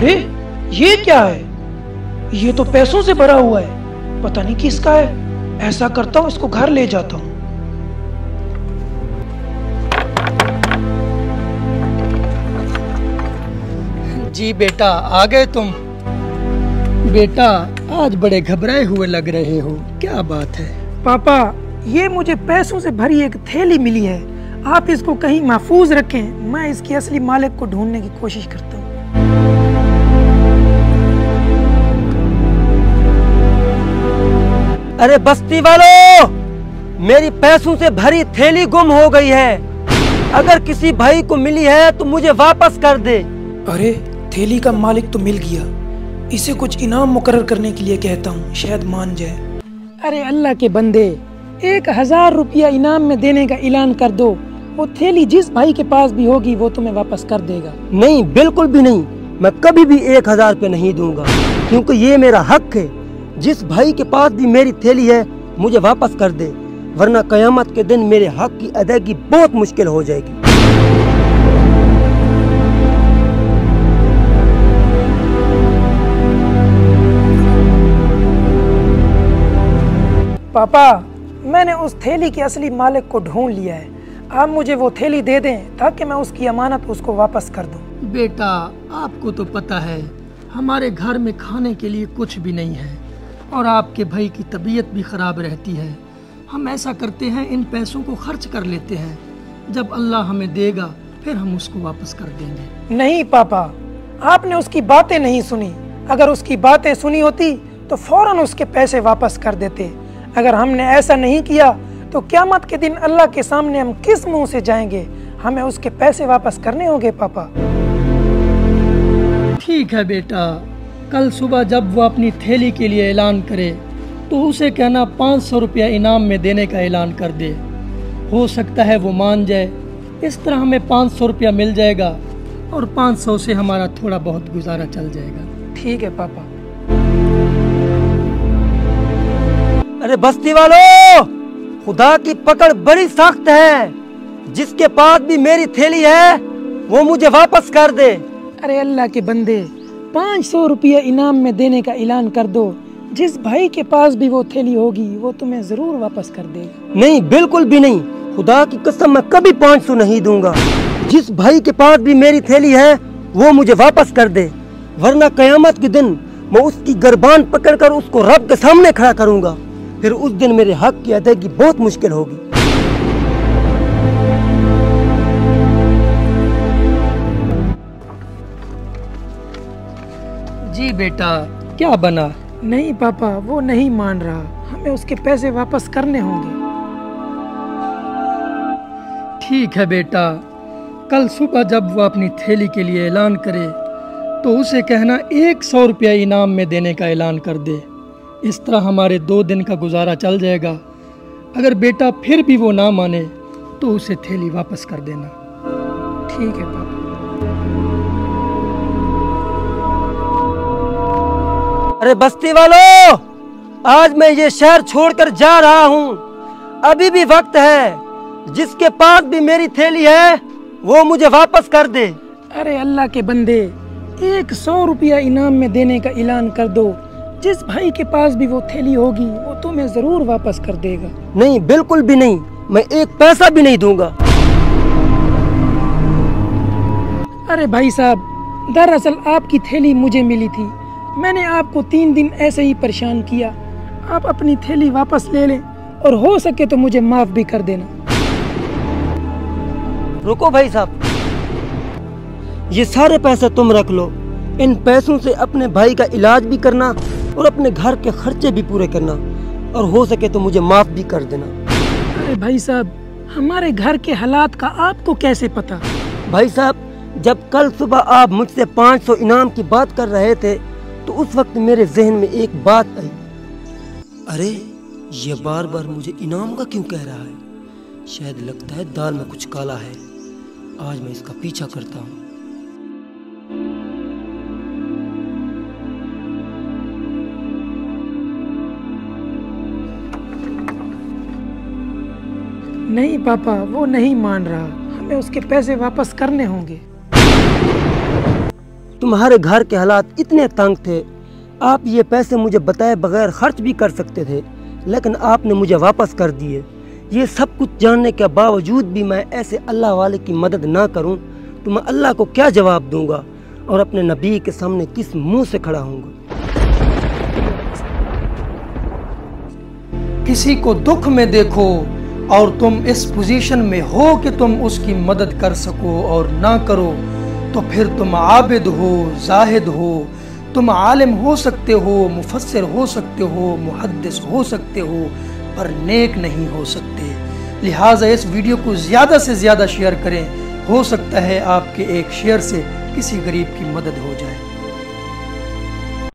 अरे ये क्या है? ये तो पैसों से भरा हुआ है, पता नहीं किसका है। ऐसा करता हूँ, इसको घर ले जाता हूँ। जी बेटा, आ गए तुम? बेटा आज बड़े घबराए हुए लग रहे हो, क्या बात है? पापा, ये मुझे पैसों से भरी एक थैली मिली है, आप इसको कहीं महफूज रखें, मैं इसकी असली मालिक को ढूंढने की कोशिश करता हूँ। अरे बस्ती वालों, मेरी पैसों से भरी थैली गुम हो गई है। अगर किसी भाई को मिली है तो मुझे वापस कर दे। अरे थैली का मालिक तो मिल गया, इसे कुछ इनाम मुकर्रर करने के लिए कहता हूँ, शायद मान जाए। अरे अल्लाह के बंदे, 1000 रुपया इनाम में देने का ऐलान कर दो, वो थैली जिस भाई के पास भी होगी वो तुम्हें वापस कर देगा। नहीं, बिल्कुल भी नहीं, मैं कभी भी 1000 रुपये नहीं दूंगा, क्योंकि ये मेरा हक है। जिस भाई के पास भी मेरी थैली है मुझे वापस कर दे, वरना कयामत के दिन मेरे हक की अदायगी बहुत मुश्किल हो जाएगी। पापा, मैंने उस थैली के असली मालिक को ढूंढ लिया है, आप मुझे वो थैली दे दें ताकि मैं उसकी अमानत उसको वापस कर दूं। बेटा आपको तो पता है हमारे घर में खाने के लिए कुछ भी नहीं है और आपके भाई की तबीयत भी ख़राब रहती है। हम ऐसा करते हैं, इन पैसों को खर्च कर लेते हैं, जब अल्लाह हमें देगा फिर हम उसको वापस कर देंगे। नहीं पापा, आपने उसकी बातें नहीं सुनी, अगर उसकी बातें सुनी होती तो फौरन उसके पैसे वापस कर देते। अगर हमने ऐसा नहीं किया तो क़यामत के दिन अल्लाह के सामने हम किस मुंह से जाएंगे? हमें उसके पैसे वापस करने होंगे पापा। ठीक है बेटा, कल सुबह जब वो अपनी थैली के लिए ऐलान करे तो उसे कहना 500 रुपया इनाम में देने का ऐलान कर दे। हो सकता है वो मान जाए, इस तरह हमें 500 रुपया मिल जाएगा और 500 से हमारा थोड़ा बहुत गुजारा चल जाएगा। ठीक है पापा। अरे बस्ती वालों, खुदा की पकड़ बड़ी सख्त है, जिसके पास भी मेरी थैली है वो मुझे वापस कर दे। अरे अल्लाह के बंदे, 500 रुपया इनाम में देने का ऐलान कर दो, जिस भाई के पास भी वो थैली होगी वो तुम्हें जरूर वापस कर देगा। नहीं, बिल्कुल भी नहीं, खुदा की कसम मैं कभी 500 नहीं दूंगा। जिस भाई के पास भी मेरी थैली है वो मुझे वापस कर दे, वरना कयामत के दिन मैं उसकी गर्बान पकड़कर उसको रब के सामने खड़ा करूंगा। फिर उस दिन मेरे हक की अदायगी बहुत मुश्किल होगी। जी बेटा, क्या बना? नहीं पापा, वो नहीं मान रहा, हमें उसके पैसे वापस करने होंगे। ठीक है बेटा, कल सुबह जब वो अपनी थैली के लिए ऐलान करे तो उसे कहना 100 रुपया इनाम में देने का ऐलान कर दे। इस तरह हमारे 2 दिन का गुजारा चल जाएगा। अगर बेटा फिर भी वो ना माने तो उसे थैली वापस कर देना। ठीक है पापा। अरे बस्ती वालों, आज मैं ये शहर छोड़कर जा रहा हूँ, अभी भी वक्त है। जिसके पास भी मेरी थैली है वो मुझे वापस कर दे। अरे अल्लाह के बंदे, 100 रुपया इनाम में देने का ऐलान कर दो, जिस भाई के पास भी वो थैली होगी वो तुम्हें जरूर वापस कर देगा। नहीं, बिल्कुल भी नहीं, मैं 1 पैसा भी नहीं दूंगा। अरे भाई साहब, दरअसल आपकी थैली मुझे मिली थी, मैंने आपको 3 दिन ऐसे ही परेशान किया, आप अपनी थैली वापस ले लें और हो सके तो मुझे माफ भी कर देना। रुको भाई साहब, ये सारे पैसे तुम रख लो, इन पैसों से अपने भाई का इलाज भी करना और अपने घर के खर्चे भी पूरे करना, और हो सके तो मुझे माफ भी कर देना। अरे भाई साहब, हमारे घर के हालात का आपको कैसे पता? भाई साहब, जब कल सुबह आप मुझसे 500 इनाम की बात कर रहे थे तो उस वक्त मेरे जहन में एक बात आई, अरे ये बार बार मुझे इनाम का क्यों कह रहा है? शायद लगता है दाल में कुछ काला है, आज मैं इसका पीछा करता हूँ। नहीं पापा, वो नहीं मान रहा, हमें उसके पैसे वापस करने होंगे। तुम्हारे घर के हालात इतने तंग थे, आप ये पैसे मुझे बताए बगैर खर्च भी कर सकते थे, लेकिन आपने मुझे वापस कर दिए। ये सब कुछ जानने के बावजूद भी मैं ऐसे अल्लाह वाले की मदद ना करूं तो मैं अल्लाह को क्या जवाब दूंगा और अपने नबी के सामने किस मुंह से खड़ा होऊंगा। किसी को दुख में देखो और तुम इस पोजीशन में हो कि तुम उसकी मदद कर सको और ना करो, तो फिर तुम आबिद हो, जाहिद हो, तुम आलिम हो सकते हो, मुफस्सिर हो सकते हो, मुहद्दिस हो सकते हो, पर नेक नहीं हो सकते। लिहाजा इस वीडियो को ज़्यादा से ज़्यादा शेयर करें। हो सकता है आपके एक शेयर से किसी गरीब की मदद हो जाए।